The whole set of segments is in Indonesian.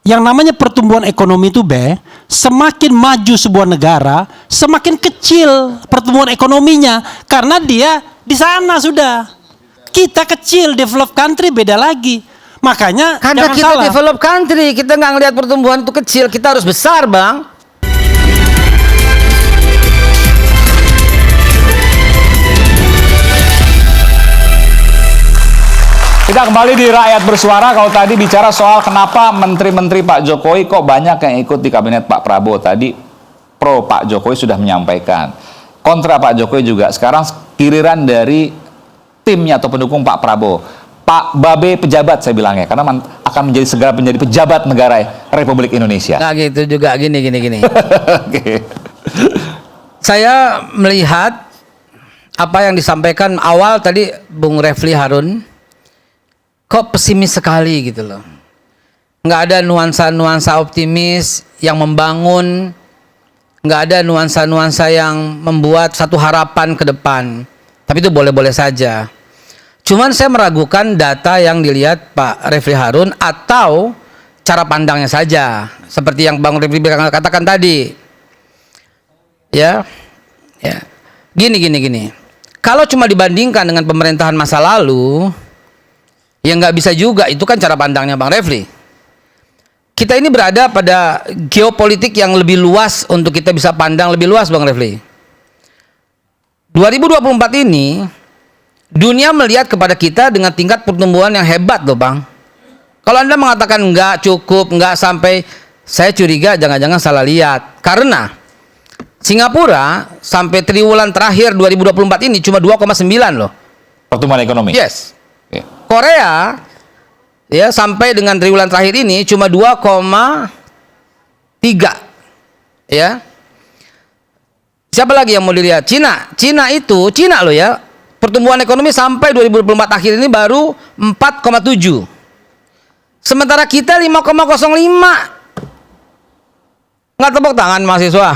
Yang namanya pertumbuhan ekonomi itu semakin maju sebuah negara, semakin kecil pertumbuhan ekonominya karena dia di sana sudah. Kita kecil, developed country beda lagi. Makanya Karena jangan kita salah. develop country, kita nggak ngelihat pertumbuhan itu kecil, kita harus besar, Bang. Kita kembali di Rakyat Bersuara. Kalau tadi bicara soal kenapa menteri-menteri Pak Jokowi kok banyak yang ikut di kabinet Pak Prabowo. Tadi pro Pak Jokowi sudah menyampaikan. Kontra Pak Jokowi juga. Sekarang giliran dari timnya atau pendukung Pak Prabowo. Pak Babe pejabat saya bilangnya. Karena akan segera menjadi pejabat negara Republik Indonesia. Nah gitu juga, gini. Oke. Saya melihat apa yang disampaikan awal tadi Bung Refli Harun. Kok pesimis sekali gitu loh. Nggak ada nuansa-nuansa optimis yang membangun. Nggak ada nuansa-nuansa yang membuat satu harapan ke depan. Tapi itu boleh-boleh saja. Cuman saya meragukan data yang dilihat Pak Refli Harun atau cara pandangnya saja. Seperti yang Bang Refli katakan tadi. Ya. Gini. Kalau cuma dibandingkan dengan pemerintahan masa lalu, ya nggak bisa juga, itu kan cara pandangnya Bang Refli. Kita ini berada pada geopolitik yang lebih luas untuk kita bisa pandang lebih luas, Bang Refli. 2024 ini, dunia melihat kepada kita dengan tingkat pertumbuhan yang hebat loh, Bang. Kalau Anda mengatakan nggak cukup, nggak sampai, saya curiga jangan-jangan salah lihat. Karena Singapura sampai triwulan terakhir 2024 ini cuma 2,9 loh. Pertumbuhan ekonomi. Yes. Oke. Korea ya sampai dengan triwulan terakhir ini cuma 2,3 ya. Siapa lagi yang mau dilihat? Cina loh ya. Pertumbuhan ekonomi sampai 2024 akhir ini baru 4,7. Sementara kita 5,05. Nggak tepuk tangan mahasiswa.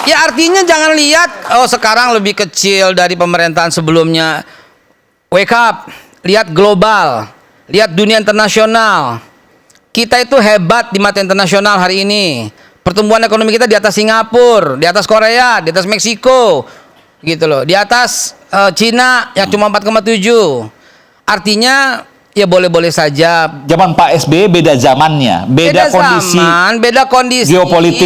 Ya artinya jangan lihat sekarang lebih kecil dari pemerintahan sebelumnya. Wake up, lihat global, lihat dunia internasional. Kita itu hebat di mata internasional hari ini. Pertumbuhan ekonomi kita di atas Singapura, di atas Korea, di atas Meksiko, gitu loh. Di atas Cina yang cuma 4,7. Artinya ya boleh-boleh saja. Zaman Pak SBY beda zamannya, beda kondisi, zaman, beda kondisi.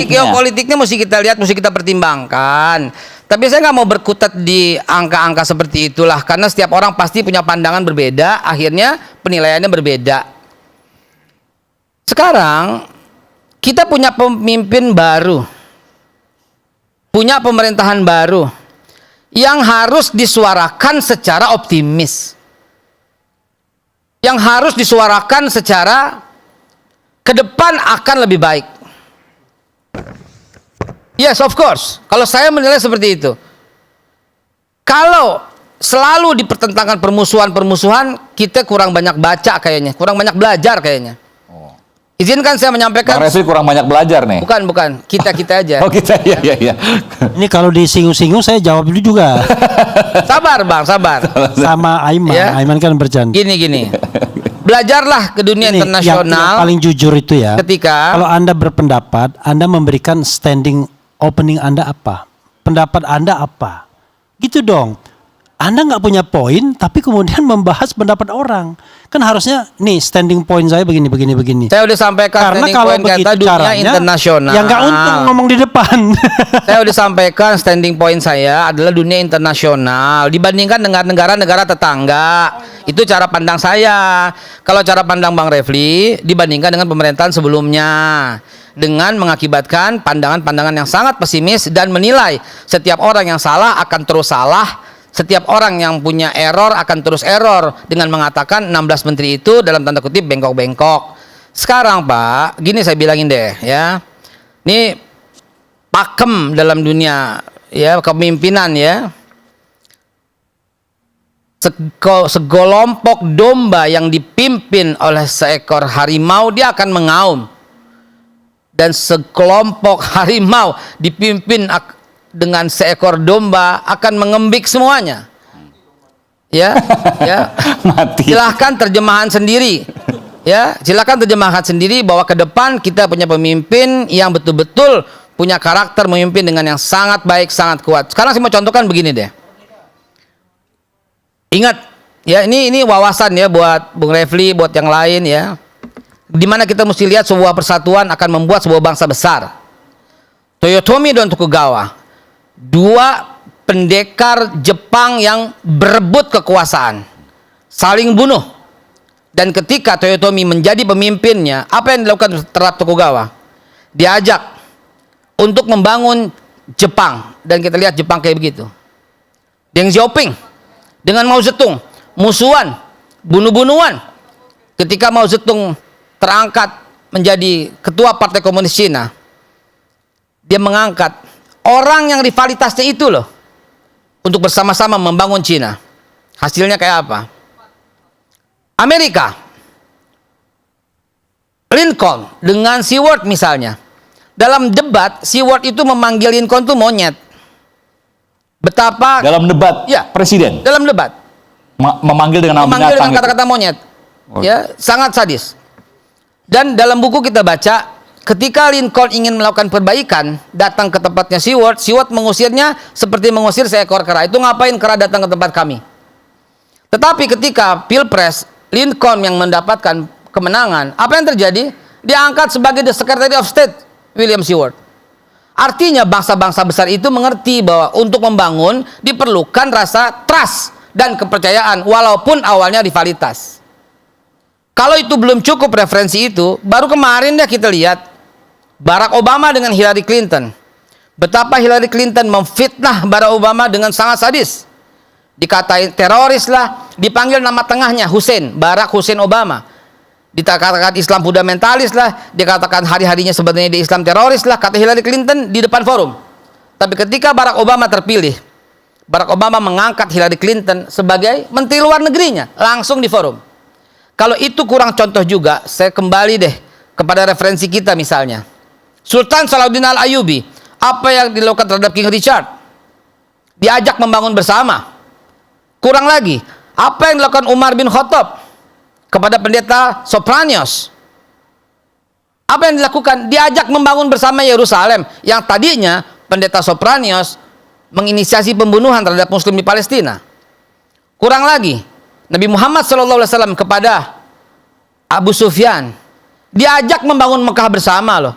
Geopolitiknya mesti kita lihat, mesti kita pertimbangkan. Tapi saya nggak mau berkutat di angka-angka seperti itulah, karena setiap orang pasti punya pandangan berbeda. Akhirnya penilaiannya berbeda. Sekarang kita punya pemimpin baru, punya pemerintahan baru yang harus disuarakan secara optimis. Yang harus disuarakan secara ke depan akan lebih baik. Yes, of course. Kalau saya menilai seperti itu. Kalau selalu dipertentangkan permusuhan-permusuhan, kita kurang banyak baca kayaknya, kurang banyak belajar kayaknya. Izinkan saya menyampaikan. Bang Refli kurang banyak belajar nih. Bukan. Kita aja. Oh kita, iya. Ini kalau disinggung-singgung saya jawab dulu juga. Sabar, Bang, sabar. Sama Aiman, Ya. Aiman kan bercanda. Gini. Belajarlah ke dunia Ini internasional. yang paling jujur itu ya. Ketika kalau Anda berpendapat, Anda memberikan standing opening Anda apa? Pendapat Anda apa? Gitu dong. Anda nggak punya poin, tapi kemudian membahas pendapat orang. Kan harusnya nih standing point saya begini. saya udah sampaikan Karena standing kalau point begitu kata dunia caranya, internasional. ya nggak untung ngomong di depan. Saya udah sampaikan standing point saya adalah dunia internasional dibandingkan dengan negara-negara tetangga. Itu cara pandang saya. Kalau cara pandang Bang Refli dibandingkan dengan pemerintahan sebelumnya, dengan mengakibatkan pandangan-pandangan yang sangat pesimis dan menilai setiap orang yang salah akan terus salah. Setiap orang yang punya error akan terus error dengan mengatakan 16 menteri itu dalam tanda kutip bengkok-bengkok. Sekarang Pak, gini saya bilangin deh ya. Ini pakem dalam dunia ya kepemimpinan ya. Segelompok domba yang dipimpin oleh seekor harimau dia akan mengaum. Dan sekelompok harimau dipimpin dengan seekor domba akan mengembik semuanya. Ya, ya. Mati. Silahkan terjemahan sendiri. Ya, silakan terjemahkan sendiri bahwa ke depan kita punya pemimpin yang betul-betul punya karakter memimpin dengan yang sangat baik, sangat kuat. Sekarang saya mau contohkan begini deh. Ingat, ya ini wawasan ya buat Bung Refli, buat yang lain ya. Dimana kita mesti lihat sebuah persatuan akan membuat sebuah bangsa besar. Toyotomi dan Tokugawa, dua pendekar Jepang yang berebut kekuasaan, saling bunuh. Dan ketika Toyotomi menjadi pemimpinnya, apa yang dilakukan terhadap Tokugawa? Diajak untuk membangun Jepang. Dan kita lihat Jepang kayak begitu. Deng Xiaoping dengan Mao Zedong musuhan, bunuh-bunuhan. Ketika Mao Zedong terangkat menjadi ketua Partai Komunis Cina, dia mengangkat orang yang rivalitasnya itu loh untuk bersama-sama membangun Cina. Hasilnya kayak apa? Amerika, Lincoln dengan Seward misalnya. Dalam debat, Seward itu memanggil Lincoln itu monyet. Betapa Dalam debat ya, presiden dalam debat memanggil dengan nama memanggil binatang dengan kata-kata monyet. Ya, sangat sadis. Dan dalam buku kita baca, ketika Lincoln ingin melakukan perbaikan, datang ke tempatnya Seward, Seward mengusirnya seperti mengusir seekor kera. Itu ngapain kera datang ke tempat kami? Tetapi ketika Pilpres, Lincoln yang mendapatkan kemenangan, apa yang terjadi? Dia angkat sebagai the Secretary of State William Seward. Artinya bangsa-bangsa besar itu mengerti bahwa untuk membangun diperlukan rasa trust dan kepercayaan walaupun awalnya rivalitas. Kalau itu belum cukup referensi itu, baru kemarin deh kita lihat Barack Obama dengan Hillary Clinton. Betapa Hillary Clinton memfitnah Barack Obama dengan sangat sadis. Dikatain teroris lah, dipanggil nama tengahnya Hussein, Barack Hussein Obama. Dikatakan Islam fundamentalis lah, dikatakan hari-harinya sebenarnya di Islam teroris lah, kata Hillary Clinton di depan forum. Tapi ketika Barack Obama terpilih, Barack Obama mengangkat Hillary Clinton sebagai menteri luar negerinya, langsung di forum. Kalau itu kurang contoh juga, saya kembali deh kepada referensi kita misalnya. Sultan Salahuddin Al-Ayyubi, apa yang dilakukan terhadap King Richard? Diajak membangun bersama. Kurang lagi, apa yang dilakukan Umar bin Khattab kepada pendeta Sopranios? Apa yang dilakukan? Diajak membangun bersama Yerusalem, yang tadinya pendeta Sopranios menginisiasi pembunuhan terhadap Muslim di Palestina. Kurang lagi, Nabi Muhammad SAW kepada Abu Sufyan diajak membangun Mekah bersama loh.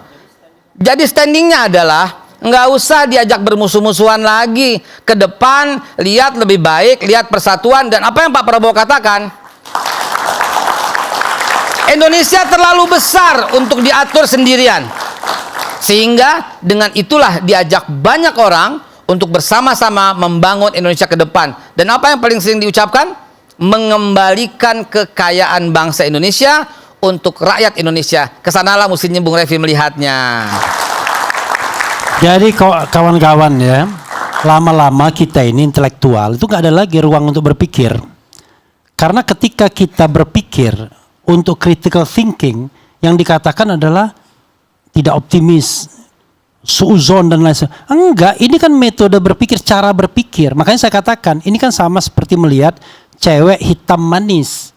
Jadi standingnya adalah nggak usah diajak bermusuh-musuhan lagi. Ke depan lihat lebih baik, lihat persatuan. Dan apa yang Pak Prabowo katakan, Indonesia terlalu besar untuk diatur sendirian. Sehingga dengan itulah diajak banyak orang untuk bersama-sama membangun Indonesia ke depan. Dan apa yang paling sering diucapkan? Mengembalikan kekayaan bangsa Indonesia untuk rakyat Indonesia. Kesanalah mestinya Bung Refli melihatnya. Jadi kawan-kawan ya, lama-lama kita ini intelektual itu nggak ada lagi ruang untuk berpikir. Karena ketika kita berpikir untuk critical thinking, yang dikatakan adalah tidak optimis, suuzon dan lain sebagainya. Enggak, ini kan metode berpikir, cara berpikir. Makanya saya katakan, ini kan sama seperti melihat cewek hitam manis.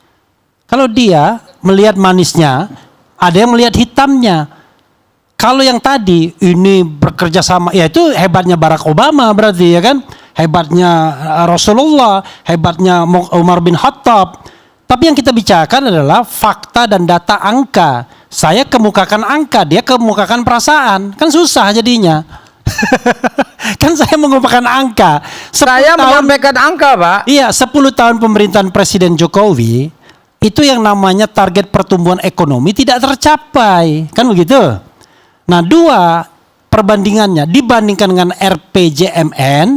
Kalau dia melihat manisnya, ada yang melihat hitamnya. Kalau yang tadi ini bekerja sama, ya itu hebatnya Barack Obama berarti ya kan, hebatnya Rasulullah, hebatnya Umar bin Khattab. Tapi yang kita bicarakan adalah fakta dan data angka. Saya kemukakan angka, dia kemukakan perasaan, kan susah jadinya. Kan saya mengumpulkan angka. Saya menyampaikan angka, Pak. Iya, 10 tahun pemerintahan Presiden Jokowi itu yang namanya target pertumbuhan ekonomi tidak tercapai, kan begitu? Nah, dua perbandingannya dibandingkan dengan RPJMN,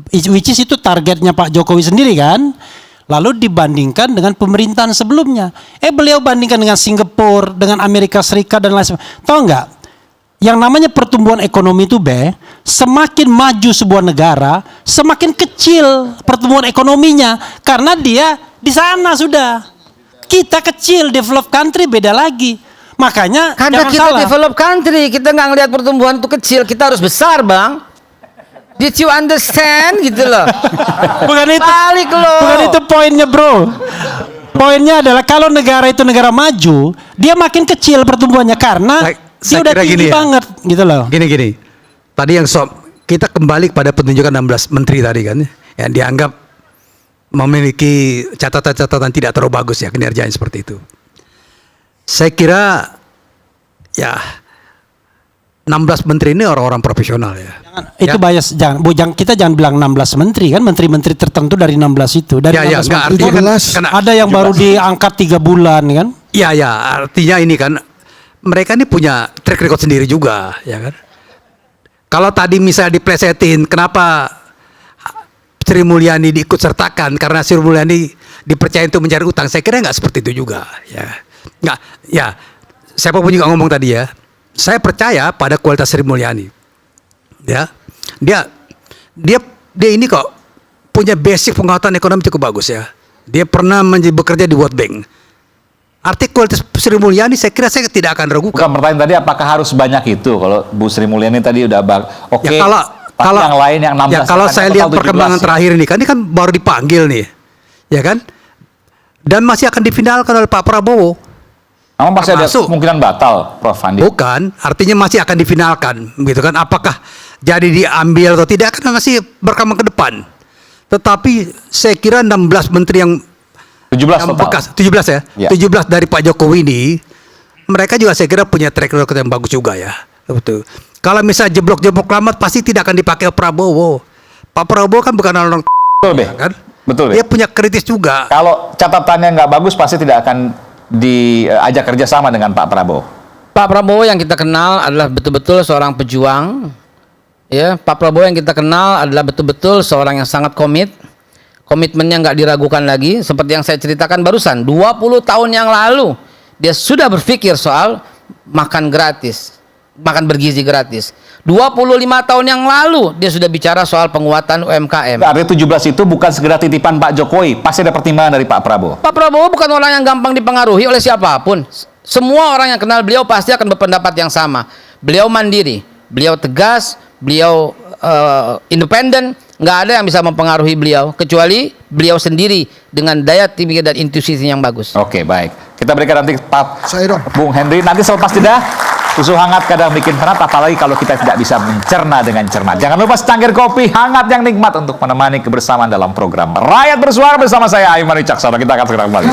which is itu targetnya Pak Jokowi sendiri kan, lalu dibandingkan dengan pemerintahan sebelumnya. Beliau bandingkan dengan Singapura, dengan Amerika Serikat dan lain sebagainya. Tahu nggak? Yang namanya pertumbuhan ekonomi itu semakin maju sebuah negara, semakin kecil pertumbuhan ekonominya karena dia di sana sudah. Kita kecil, developed country beda lagi. Makanya karena kita salah. Developed country, kita nggak ngelihat pertumbuhan itu kecil, kita harus besar, Bang. Did you understand gitu loh. Bukan itu. Balik loh. Bukan itu poinnya, bro. Poinnya adalah kalau negara itu negara maju, dia makin kecil pertumbuhannya karena dia udah tinggi banget gitu loh. Gini. Tadi yang kita kembali pada penunjukan 16 menteri tadi kan, yang dianggap memiliki catatan-catatan tidak terlalu bagus ya kinerjanya seperti itu. Saya kira ya 16 menteri ini orang-orang profesional ya. Itu bias, kita jangan bilang 16 menteri kan, menteri-menteri tertentu dari 16 itu. Dari 16 menteri itu kan, ada yang baru diangkat 3 bulan kan? Ya, artinya ini kan mereka ini punya track record sendiri juga, ya kan. Kalau tadi misalnya diplesetin, kenapa Sri Mulyani diikut sertakan karena Sri Mulyani dipercaya untuk mencari utang, saya kira nggak seperti itu juga, ya. Nggak, ya. Siapapun juga ngomong tadi ya. Saya percaya pada kualitas Sri Mulyani. Ya. Dia ini kok punya basic pengetahuan ekonomi cukup bagus ya. Dia pernah bekerja di World Bank. Arti kualitas Sri Mulyani saya kira saya tidak akan ragukan. Bukan pertanyaan tadi apakah harus banyak itu kalau Bu Sri Mulyani tadi udah oke. Ya, kalau yang lain yang 16 ya, kalau saya lihat perkembangan terakhir ini kan baru dipanggil nih. Ya kan? Dan masih akan difinalkan oleh Pak Prabowo. Namun pasti ada kemungkinan batal, Prof. Andi. Bukan, artinya masih akan difinalkan, gitu kan? Apakah jadi diambil atau tidak kan masih berkembang ke depan. Tetapi saya kira 16 menteri yang 17 yang total. bekas, 17 ya, Ya. 17 dari Pak Jokowi ini, mereka juga saya kira punya track record yang bagus juga ya. Betul. Kalau misalnya jeblok-jeblok lama pasti tidak akan dipakai Prabowo. Pak Prabowo kan bukan orang Betul deh. kan? Betul deh. Dia punya kritis juga. Kalau catatannya nggak bagus pasti tidak akan diajak kerjasama dengan Pak Prabowo. Pak Prabowo yang kita kenal adalah betul-betul seorang pejuang. Ya, Pak Prabowo yang kita kenal adalah betul-betul seorang yang sangat komit. Komitmennya nggak diragukan lagi. Seperti yang saya ceritakan barusan, 20 tahun yang lalu dia sudah berpikir soal makan gratis, makan bergizi gratis. 25 tahun yang lalu dia sudah bicara soal penguatan UMKM. Artinya 17 itu bukan segera titipan Pak Jokowi, pasti ada pertimbangan dari Pak Prabowo. Pak Prabowo bukan orang yang gampang dipengaruhi oleh siapapun. Semua orang yang kenal beliau pasti akan berpendapat yang sama. Beliau mandiri, beliau tegas, beliau independen. Nggak ada yang bisa mempengaruhi beliau kecuali beliau sendiri dengan daya pikir dan intuisi yang bagus. Oke, baik. Kita berikan nanti Pak Saya dong. Bung Henry. Nanti selepas jeda, susu hangat kadang bikin hangat, apalagi kalau kita tidak bisa mencerna dengan cermat. Jangan lupa secangkir kopi hangat yang nikmat untuk menemani kebersamaan dalam program Rakyat Bersuara bersama saya Aiman Wicaksono. Kita akan segera kembali.